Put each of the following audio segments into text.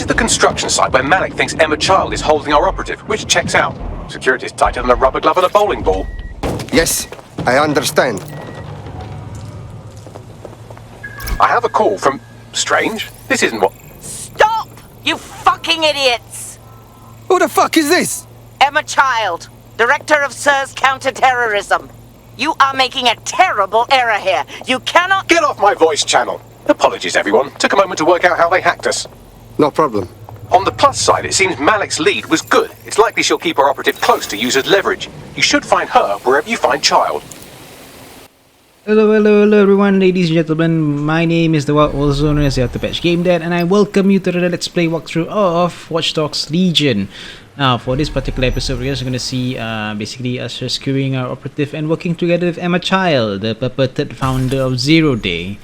is the construction site where Malik thinks Emma Child is holding our operative, which checks out. Security is tighter than a rubber glove and a bowling ball. Yes, I understand. I have a call from... Strange? This isn't what... Stop! You fucking idiots! Who the fuck is this? Emma Child, Director of SIR's Counter-Terrorism. You are making a terrible error here. You cannot... Get off my voice channel! Apologies, everyone. Took a moment to work out how they hacked us. No problem. On the plus side, it seems Malik's lead was good. It's likely she'll keep her operative close to use as leverage. You should find her wherever you find Child. Hello everyone, ladies and gentlemen. My name is the also known as the Patch Game Dad, and I welcome you to the Let's Play walkthrough of Watch Dogs Legion. Now, for this particular episode, we're just going to see basically us rescuing our operative and working together with Emma Child, the purported founder of Zero Day.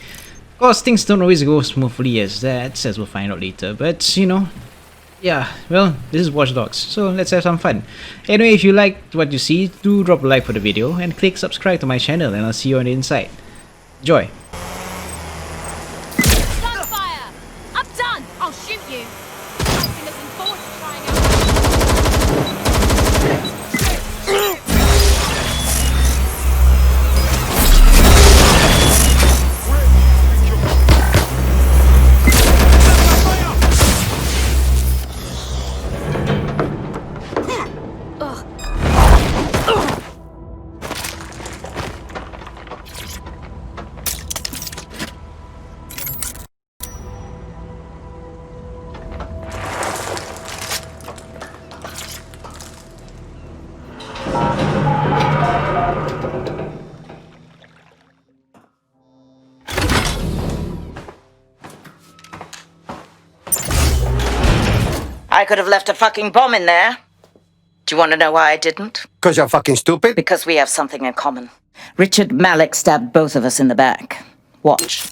Of course, things don't always go smoothly as that, as we'll find out later, but you know, yeah, well, this is Watch Dogs, so let's have some fun. Anyway, if you liked what you see, do drop a like for the video and click subscribe to my channel, and I'll see you on the inside. Enjoy! Gunfire! I'm done! I'll shoot you! I've been looking forward to trying out. I could have left a fucking bomb in there. Do you want to know why I didn't? 'Cause you're fucking stupid? Because we have something in common. Richard Malik stabbed both of us in the back. Watch.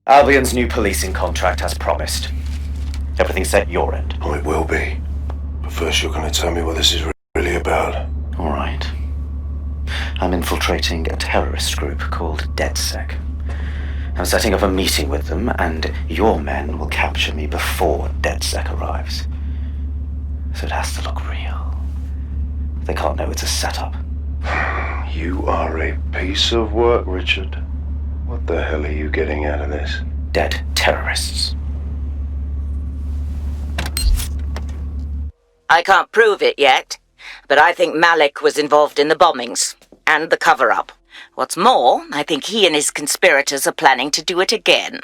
Albion's new policing contract as promised. Everything's set your end. Oh, it will be. But first you're going to tell me what this is really about. All right. I'm infiltrating a terrorist group called DedSec. I'm setting up a meeting with them, and your men will capture me before DedSec arrives. So it has to look real. They can't know it's a setup. You are a piece of work, Richard. What the hell are you getting out of this? Dead terrorists. I can't prove it yet, but I think Malik was involved in the bombings and the cover-up. What's more, I think he and his conspirators are planning to do it again.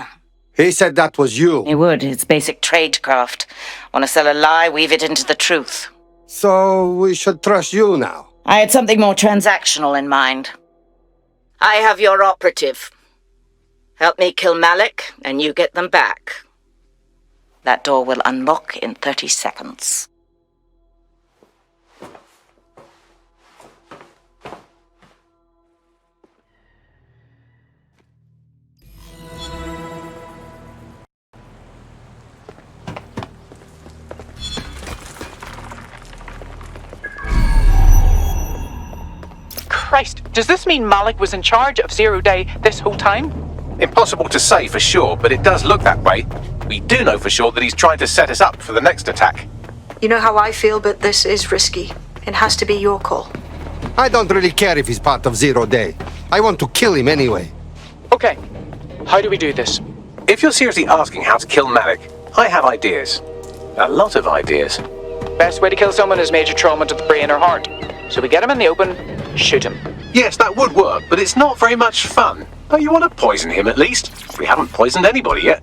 He said that was you. He would. It's basic tradecraft. Want to sell a lie, weave it into the truth. So we should trust you now. I had something more transactional in mind. I have your operative. Help me kill Malik, and you get them back. That door will unlock in 30 seconds. Christ, does this mean Malik was in charge of Zero Day this whole time? Impossible to say for sure, but it does look that way. We do know for sure that he's trying to set us up for the next attack. You know how I feel, but this is risky. It has to be your call. I don't really care if he's part of Zero Day. I want to kill him anyway. Okay, how do we do this? If you're seriously asking how to kill Malik, I have ideas. A lot of ideas. Best way to kill someone is major trauma to the brain or heart. So we get him in the open, shoot him. Yes, that would work, but it's not very much fun. Oh, you want to poison him at least? We haven't poisoned anybody yet.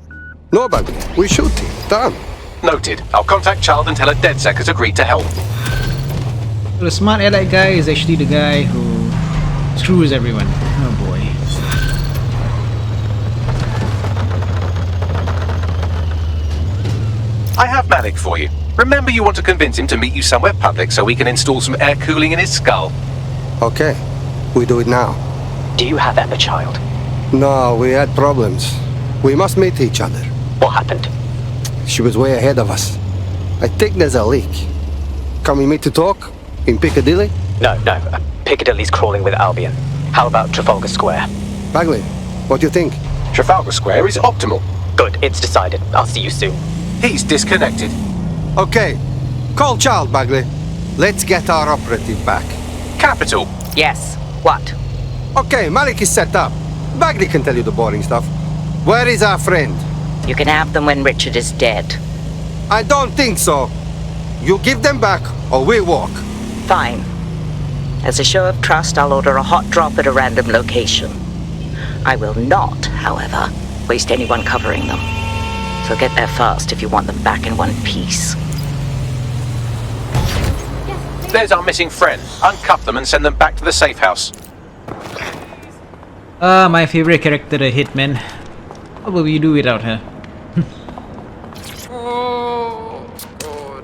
Nobody. We shoot him. Done. Noted. I'll contact Child and tell her DedSec has agreed to help. So the smart allied guy is actually the guy who screws everyone. Oh boy. I have Malik for you. Remember, you want to convince him to meet you somewhere public so we can install some air cooling in his skull. Okay. We do it now. Do you have Emma Child? No, we had problems. We must meet each other. What happened? She was way ahead of us. I think there's a leak. Can we meet to talk? In Piccadilly? No. Piccadilly's crawling with Albion. How about Trafalgar Square? Bagley, what do you think? Trafalgar Square is optimal. Good, it's decided. I'll see you soon. He's disconnected. Okay. Call Child, Bagley. Let's get our operative back. Capital. Yes. What? Okay, Malik is set up. Bagley can tell you the boring stuff. Where is our friend? You can have them when Richard is dead. I don't think so. You give them back, or we walk. Fine. As a show of trust, I'll order a hot drop at a random location. I will not, however, waste anyone covering them. So get there fast if you want them back in one piece. There's our missing friend. Uncuff them and send them back to the safe house. My favorite character, the Hitman. What will we do without her? Oh, God.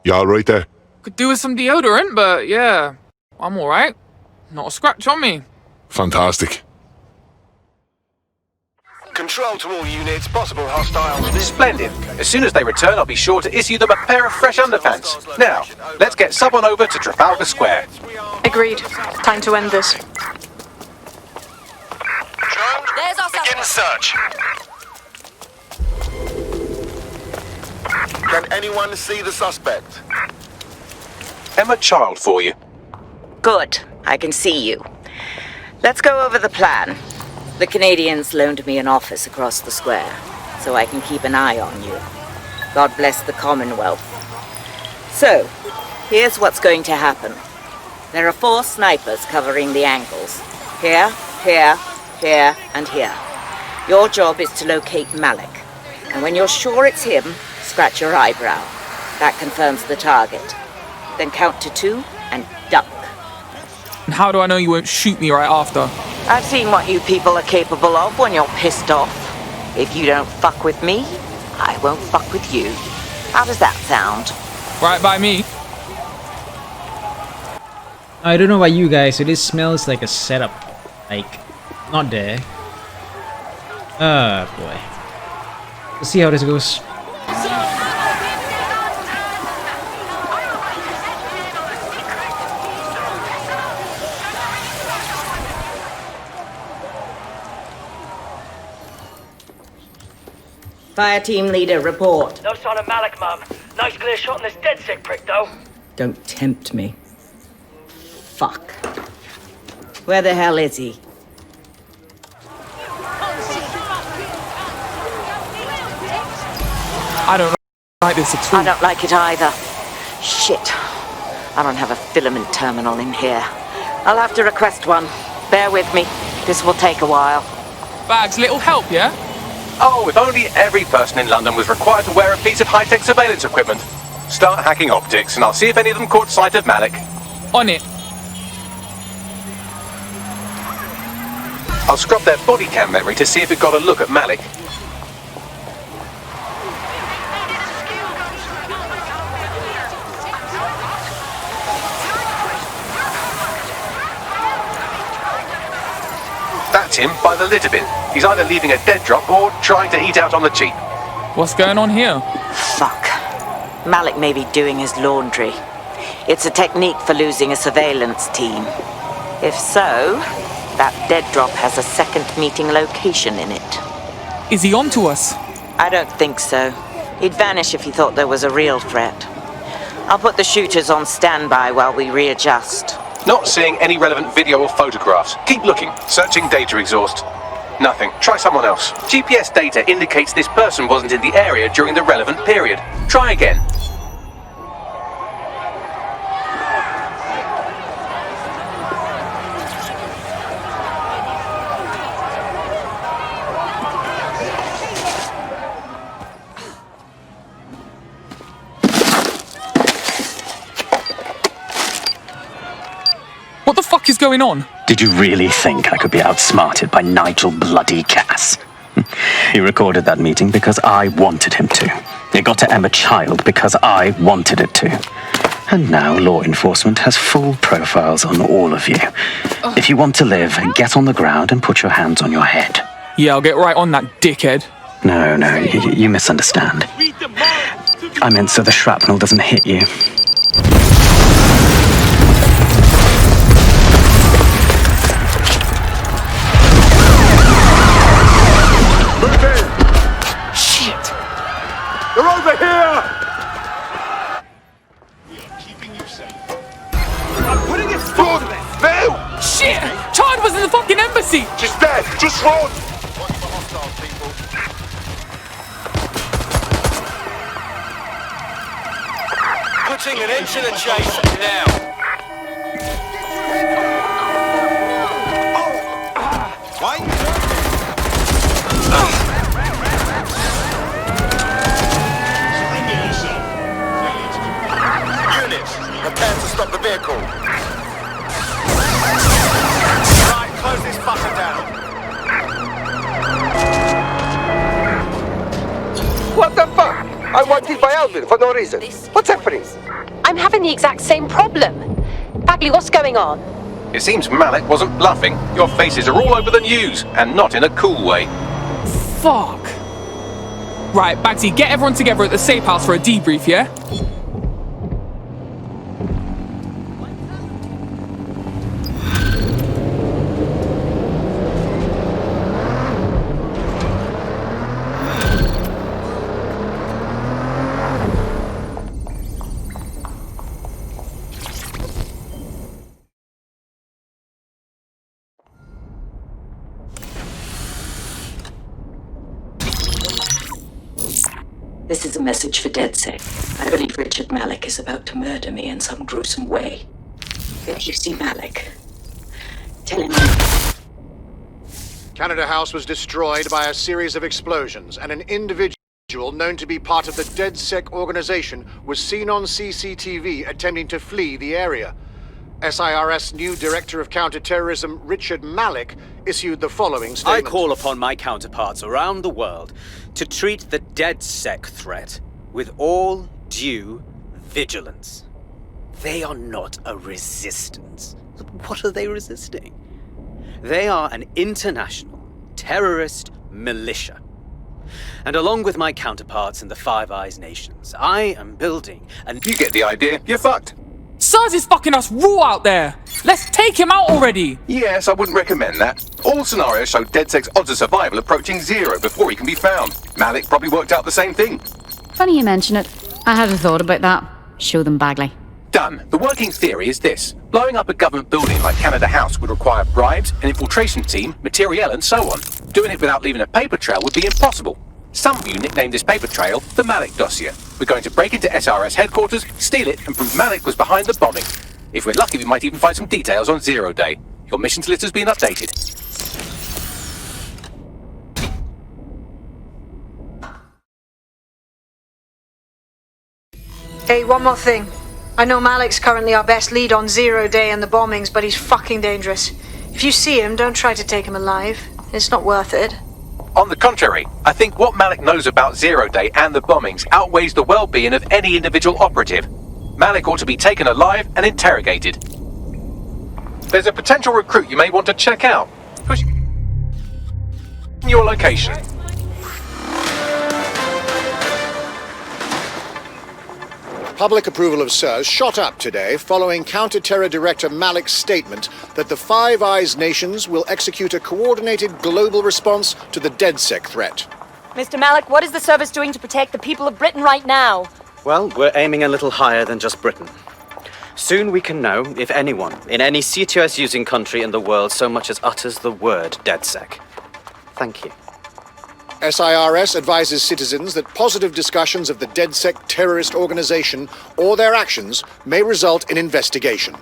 You alright there? Could do with some deodorant, but yeah, I'm alright. Not a scratch on me. Fantastic. Control to all units, possible hostiles. Splendid. As soon as they return, I'll be sure to issue them a pair of fresh underpants. Now, let's get someone over to Trafalgar Square. Agreed. Time to end this. There's our Begin search. Can anyone see the suspect? Emma Child for you. Good. I can see you. Let's go over the plan. The Canadians loaned me an office across the square, so I can keep an eye on you. God bless the Commonwealth. So, here's what's going to happen. There are 4 snipers covering the angles. Here, here, here, and here. Your job is to locate Malik. And when you're sure it's him, scratch your eyebrow. That confirms the target. Then count to 2 and duck. And how do I know you won't shoot me right after? I've seen what you people are capable of when you're pissed off. If you don't fuck with me, I won't fuck with you. How does that sound? Right by me. I don't know about you guys, so this smells like a setup. Like, not there. Oh boy. Let's see how this goes. Fire team leader, report. No sign of Malik, Mum. Nice clear shot on this dead sick prick, though. Don't tempt me. Fuck. Where the hell is he? I don't like this at all. I don't like it either. Shit. I don't have a filament terminal in here. I'll have to request one. Bear with me. This will take a while. Bags, little help, yeah? Oh, if only every person in London was required to wear a piece of high-tech surveillance equipment. Start hacking optics, and I'll see if any of them caught sight of Malik. On it. I'll scrub their body cam memory to see if it got a look at Malik. That's him by the litter bin. He's either leaving a dead drop or trying to eat out on the cheap. What's going on here? Fuck. Malik may be doing his laundry. It's a technique for losing a surveillance team. If so, that dead drop has a second meeting location in it. Is he onto us? I don't think so. He'd vanish if he thought there was a real threat. I'll put the shooters on standby while we readjust. Not seeing any relevant video or photographs. Keep looking. Searching data exhaust. Nothing. Try someone else. GPS data indicates this person wasn't in the area during the relevant period. Try again. What the fuck is going on? Did you really think I could be outsmarted by Nigel bloody Cass? He recorded that meeting because I wanted him to. It got to Emma Child because I wanted it to. And now law enforcement has full profiles on all of you. If you want to live, get on the ground and put your hands on your head. Yeah, I'll get right on that dickhead. No, you misunderstand. I meant so the shrapnel doesn't hit you. pussy! She's dead! Just run! Putting an end to the chase now. Units, prepare to stop the vehicle. Right, close this fucker down. What the fuck? I wanted by Alvin for no reason. What's happening? I'm having the exact same problem. Bagley, what's going on? It seems Malik wasn't bluffing. Your faces are all over the news, and not in a cool way. Fuck. Right, Bagsy, get everyone together at the safe house for a debrief, yeah? This is a message for DedSec. I believe Richard Malik is about to murder me in some gruesome way. If you see Malik, tell him. Canada House was destroyed by a series of explosions, and an individual known to be part of the DedSec organization was seen on CCTV attempting to flee the area. SIRS new Director of Counterterrorism Richard Malik issued the following statement. I call upon my counterparts around the world to treat the DedSec threat with all due vigilance. They are not a resistance. What are they resisting? They are an international terrorist militia. And along with my counterparts in the Five Eyes nations, I am building and You get the idea. You're fucked. Sirs is fucking us raw out there. Let's take him out already. Yes, I wouldn't recommend that. All scenarios show DedSec's odds of survival approaching 0 before he can be found. Malik probably worked out the same thing. Funny you mention it. I hadn't thought about that. Show them Bagley. Done. The working theory is this. Blowing up a government building like Canada House would require bribes, an infiltration team, materiel and so on. Doing it without leaving a paper trail would be impossible. Some of you nicknamed this paper trail the Malik dossier. We're going to break into SRS headquarters, steal it, and prove Malik was behind the bombing. If we're lucky, we might even find some details on Zero Day. Your missions list has been updated. Hey, one more thing. I know Malik's currently our best lead on Zero Day and the bombings, but he's fucking dangerous. If you see him, don't try to take him alive. It's not worth it. On the contrary, I think what Malik knows about Zero Day and the bombings outweighs the well-being of any individual operative. Malik ought to be taken alive and interrogated. There's a potential recruit you may want to check out. Push your location. Public approval of SIRS shot up today following Counter-Terror Director Malik's statement that the Five Eyes nations will execute a coordinated global response to the DedSec threat. Mr. Malik, what is the service doing to protect the people of Britain right now? well, we're aiming a little higher than just Britain. Soon we can know if anyone in any CTOS-using country in the world so much as utters the word DedSec. Thank you. SIRS advises citizens that positive discussions of the DedSec terrorist organization or their actions may result in investigation.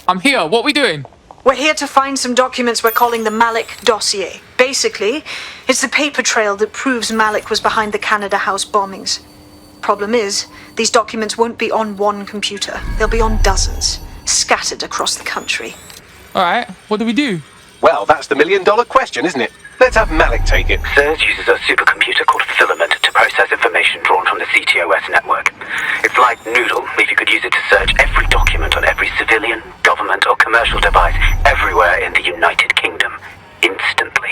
I'm here. What are we doing? We're here to find some documents we're calling the Malik dossier. Basically, it's the paper trail that proves Malik was behind the Canada House bombings. Problem is, these documents won't be on one computer. They'll be on dozens, scattered across the country. All right, what do we do? Well, that's the million-dollar question, isn't it? Let's have Malik take it. SIRS uses a supercomputer called Filament to process information drawn from the CTOS network. It's like Noodle if you could use it to search every document on every civilian, government or commercial device everywhere in the United Kingdom, instantly.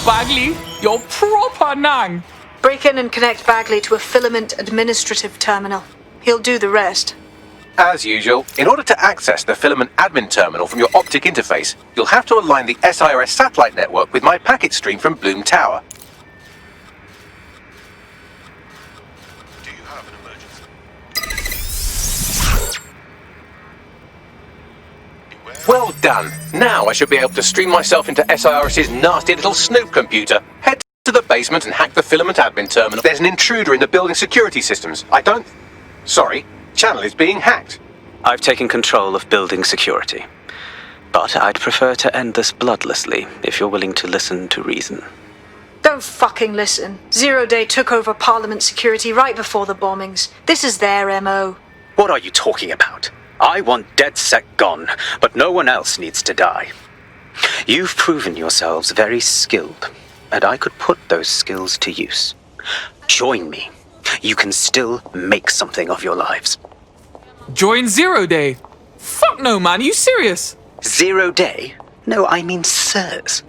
Bagley, you're proper nang. Break in and connect Bagley to a Filament administrative terminal. He'll do the rest. As usual, in order to access the Filament admin terminal from your optic interface, you'll have to align the SIRS satellite network with my packet stream from Bloom Tower. Do you have an emergency? Well done. Now I should be able to stream myself into SIRS's nasty little snoop computer, head to the basement and hack the filament admin terminal. There's an intruder in the building security systems. Sorry, channel is being hacked. I've taken control of building security. But I'd prefer to end this bloodlessly, if you're willing to listen to reason. Don't fucking listen. Zero Day took over Parliament security right before the bombings. This is their MO. What are you talking about? I want DedSec gone, but no one else needs to die. You've proven yourselves very skilled, and I could put those skills to use. Join me. You can still make something of your lives. Join Zero Day? Fuck no, man. Are you serious? 0 Day? No, I mean sirs.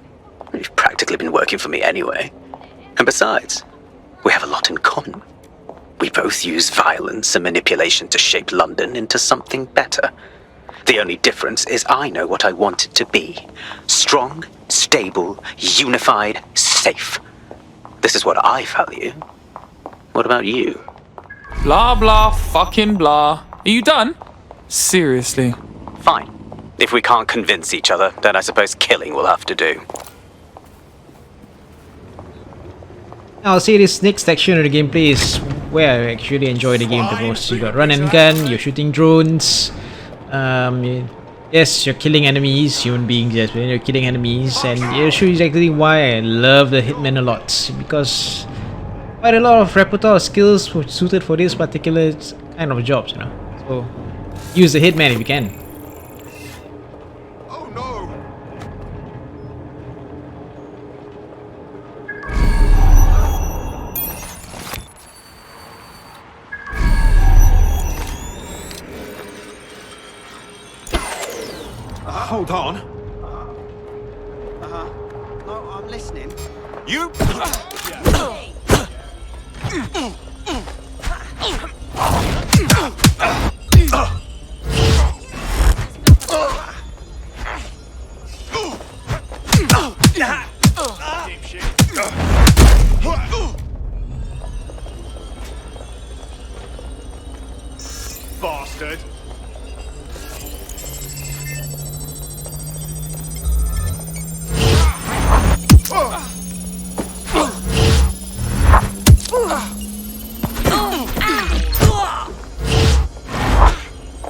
You've practically been working for me anyway. And besides, we have a lot in common. We both use violence and manipulation to shape London into something better. The only difference is I know what I want it to be. Strong, stable, unified, safe. This is what I value. What about you? Blah, blah, fucking blah. Are you done? Seriously. Fine. If we can't convince each other, then I suppose killing will have to do. I'll say this next section of the gameplay is where I actually enjoy the game the most. You got run and gun, you're shooting drones, yes, you're killing enemies, human beings, yes, but you're killing enemies, and it'll show you exactly why I love the Hitman a lot, because quite a lot of repertoire of skills were suited for this particular kind of jobs, you know. So use the Hitman if you can. Hold on. No, I'm listening. You... Bastard.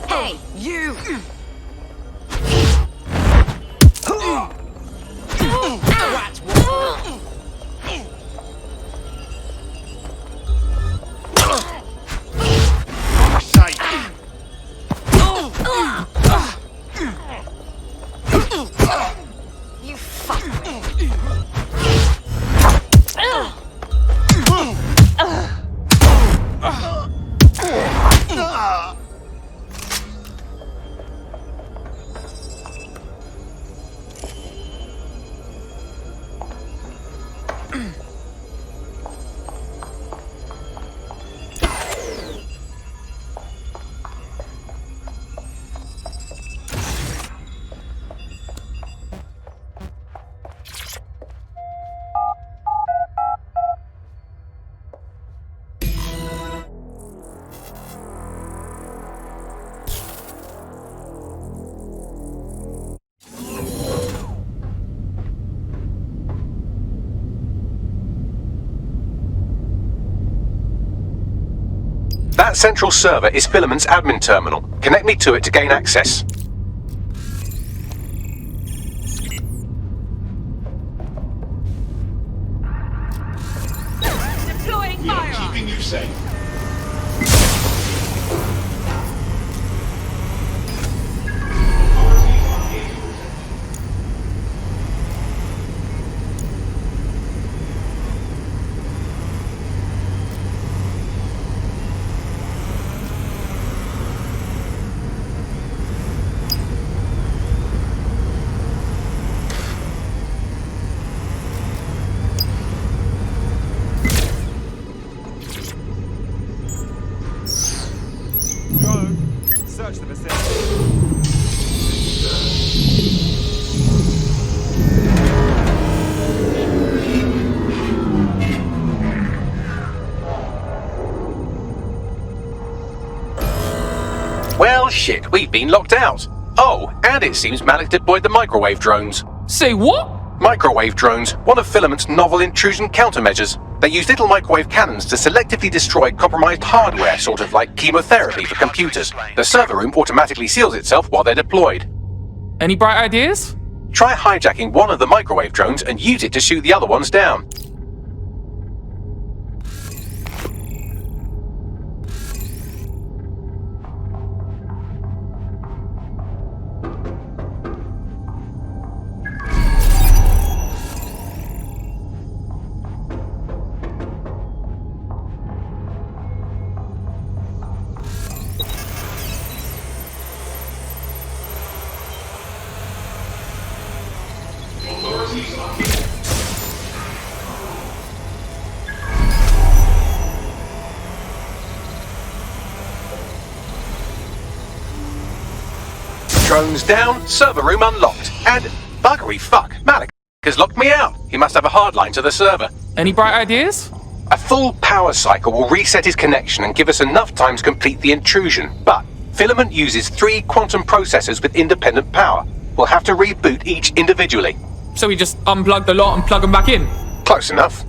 Hey, you! You fuck me. That central server is Filament's admin terminal. Connect me to it to gain access. Deploying firearm. Keeping you safe. Search the vicinity. Well, shit, we've been locked out. Oh, and it seems Malik deployed the microwave drones. Say what? Microwave drones, one of Filament's novel intrusion countermeasures. They use little microwave cannons to selectively destroy compromised hardware, sort of like chemotherapy for computers. The server room automatically seals itself while they're deployed. Any bright ideas? Try hijacking one of the microwave drones and use it to shoot the other ones down. Drones down, server room unlocked, and buggery fuck, Malik has locked me out. He must have a hard line to the server. Any bright ideas? A full power cycle will reset his connection and give us enough time to complete the intrusion, but Filament uses 3 quantum processors with independent power. We'll have to reboot each individually. So we just unplug the lot and plug them back in? Close enough.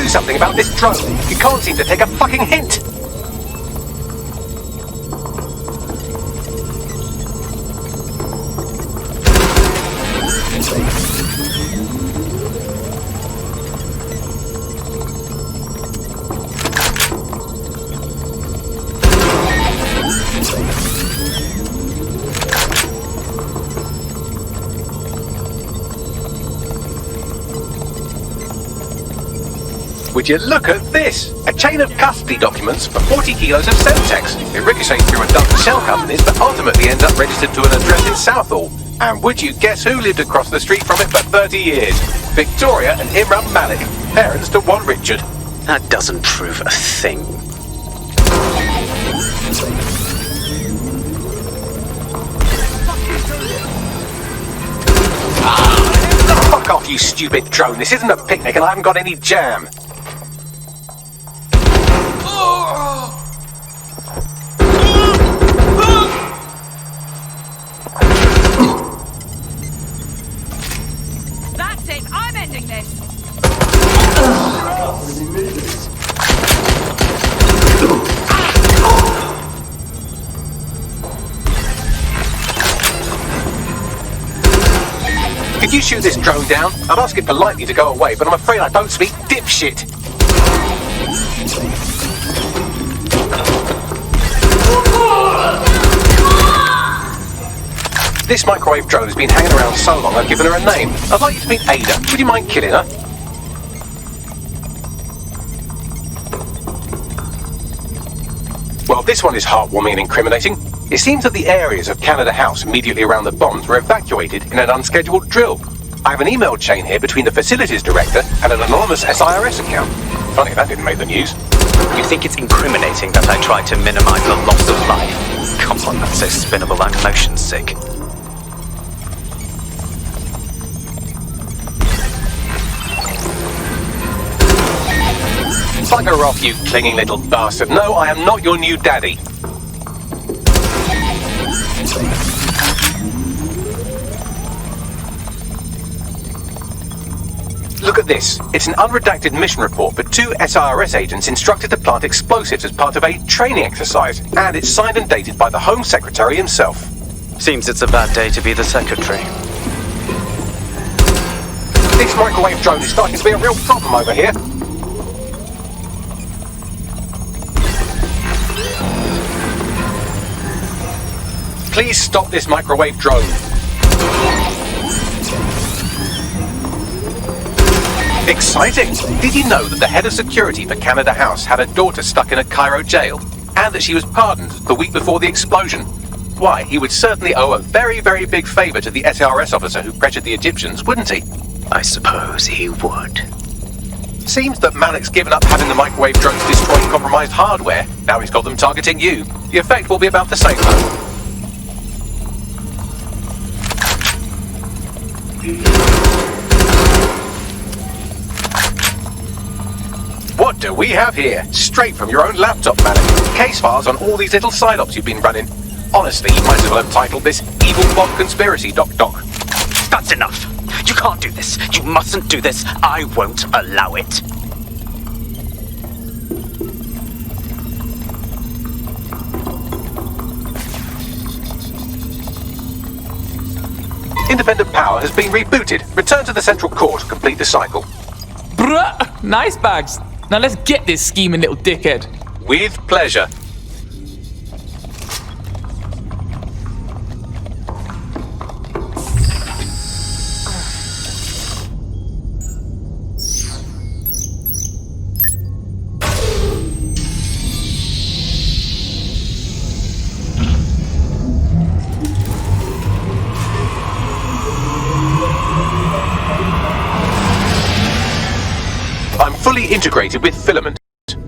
Something about this drone. You can't seem to take a fucking hint. Would you look at this? A chain of custody documents for 40 kilos of Semtex. It ricochets through a dozen shell companies, but ultimately ends up registered to an address in Southall. And would you guess who lived across the street from it for 30 years? Victoria and Hitman Malik, parents to one Richard. That doesn't prove a thing. Fuck off, you stupid drone. This isn't a picnic and I haven't got any jam. That's it. I'm ending this. Could you shoot this drone down? I'd ask it politely to go away, but I'm afraid I don't speak dipshit. This microwave drone has been hanging around so long I've given her a name. I'd like you to meet Ada. Would you mind killing her? Well, this one is heartwarming and incriminating. It seems that the areas of Canada House immediately around the bombs were evacuated in an unscheduled drill. I have an email chain here between the facilities director and an anonymous SIRS account. Funny that didn't make the news. You think it's incriminating that I tried to minimize the loss of life? Come on, that's so spinnable, I'm motion sick. Bugger off, you clinging little bastard. No, I am not your new daddy. Look at this. It's an unredacted mission report for 2 SIRS agents instructed to plant explosives as part of a training exercise. And it's signed and dated by the Home Secretary himself. Seems it's a bad day to be the secretary. This microwave drone is starting to be a real problem over here. Please stop this microwave drone. Exciting! Did you know that the head of security for Canada House had a daughter stuck in a Cairo jail? And that she was pardoned the week before the explosion? Why, he would certainly owe a very, very big favour to the SRS officer who pressured the Egyptians, wouldn't he? I suppose he would. Seems that Malik's given up having the microwave drones destroy compromised hardware. Now he's got them targeting you. The effect will be about the same though. What do we have here? Straight from your own laptop, Malik. Case files on all these little side ops you've been running. Honestly, you might as well have titled this Evil Bomb Conspiracy, Doc. That's enough. You can't do this. You mustn't do this. I won't allow it. Independent power has been rebooted. Return to the central core to complete the cycle. Bruh! Nice bags. Now let's get this scheming little dickhead. With pleasure. Fully integrated with filament,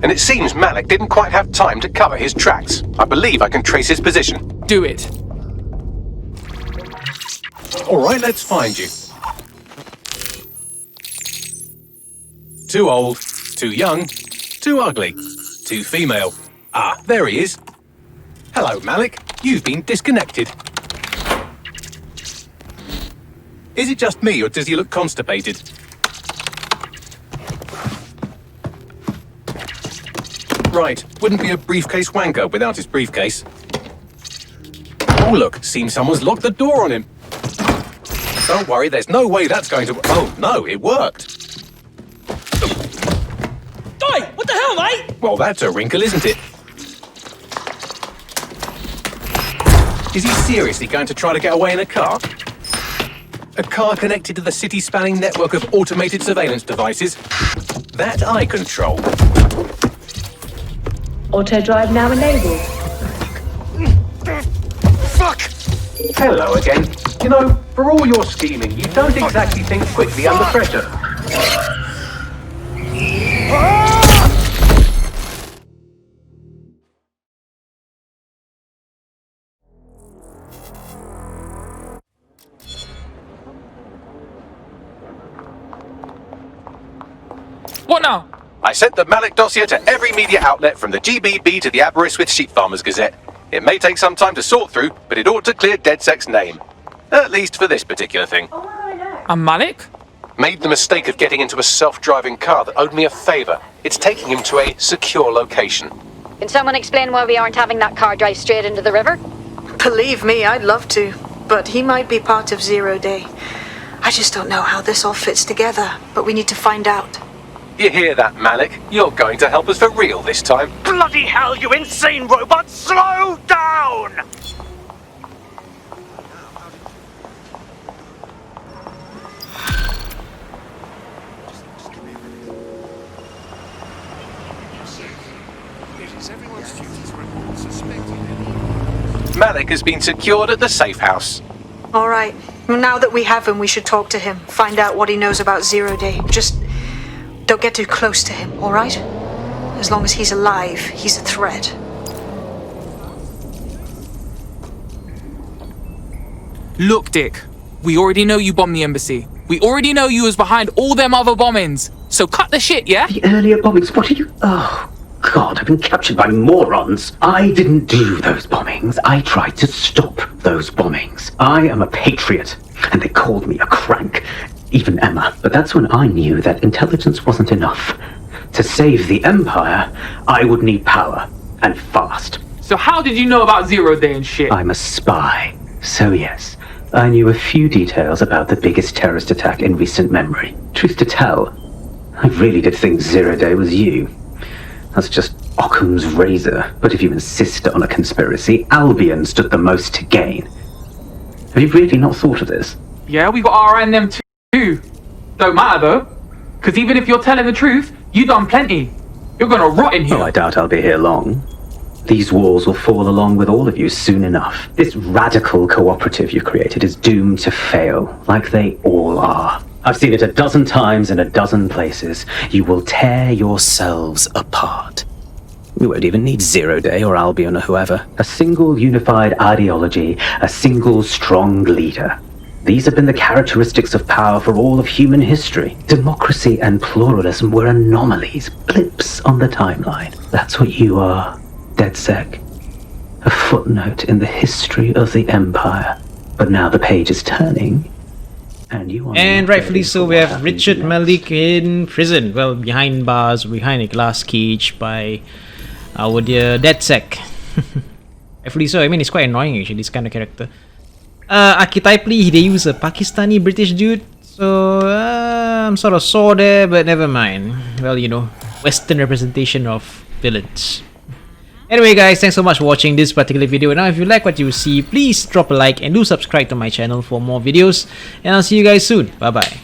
and it seems Malik didn't quite have time to cover his tracks. I believe I can trace his position. Do it. Alright, let's find you. Too old, too young, too ugly, too female. Ah, there he is. Hello, Malik. You've been disconnected. Is it just me, or does he look constipated? Right, wouldn't be a briefcase wanker without his briefcase. Oh look, seems someone's locked the door on him. Don't worry, there's no way that's going to... Oh no, it worked. Oi, what the hell, mate? Well, that's a wrinkle, isn't it? Is he seriously going to try to get away in a car? A car connected to the city-spanning network of automated surveillance devices? That I control. Auto drive now enabled. Fuck! Hello again. You know, for all your scheming, you don't exactly think quickly under pressure. What now? I sent the Malik dossier to every media outlet from the GBB to the Aberystwyth Sheep Farmers Gazette. It may take some time to sort through, but it ought to clear DedSec's name. At least for this particular thing. And Malik? Made the mistake of getting into a self-driving car that owed me a favour. It's taking him to a secure location. Can someone explain why we aren't having that car drive straight into the river? Believe me, I'd love to. But he might be part of Zero Day. I just don't know how this all fits together, but we need to find out. You hear that, Malik? You're going to help us for real this time. Bloody hell, you insane robot! Slow down! Malik has been secured at the safe house. All right. Now that we have him, we should talk to him. Find out what he knows about Zero Day. Just don't get too close to him, all right? As long as he's alive, he's a threat. Look, Dick. We already know you bombed the embassy. We already know you was behind all them other bombings. So cut the shit, yeah? The earlier bombings, what are you... Oh, God, I've been captured by morons. I didn't do those bombings. I tried to stop those bombings. I am a patriot, and they called me a crank. even Emma. But that's when I knew that intelligence wasn't enough. To save the Empire, I would need power, and fast. So how did you know about Zero Day and shit? I'm a spy, so yes, I knew a few details about the biggest terrorist attack in recent memory. Truth to tell, I really did think Zero Day was you. That's just Occam's razor. But if you insist on a conspiracy, Albion stood the most to gain. Have you really not thought of this? Yeah, we got our eye on them too. Don't matter though, because even if you're telling the truth, you done plenty. You're gonna rot in here. Oh, I doubt I'll be here long. These walls will fall along with all of you soon enough. This radical cooperative you created is doomed to fail, like they all are. I've seen it a dozen times in a dozen places. You will tear yourselves apart. We won't even need Zero Day or Albion or whoever. A single unified ideology, a single strong leader. These have been the characteristics of power for all of human history. Democracy and pluralism were anomalies, blips on the timeline. That's what you are, DedSec. A footnote in the history of the Empire. But now the page is turning, and you are... And rightfully so, we have Richard Malik in prison. Well, behind bars, behind a glass cage by our dear DedSec. Rightfully so, I mean, it's quite annoying actually, this kind of character. Archetypally, they use a Pakistani British dude, so I'm sort of sore there, but never mind. Well, you know, Western representation of villains. Anyway guys, thanks so much for watching this particular video. Now if you like what you see, please drop a like and do subscribe to my channel for more videos. And I'll see you guys soon. Bye bye.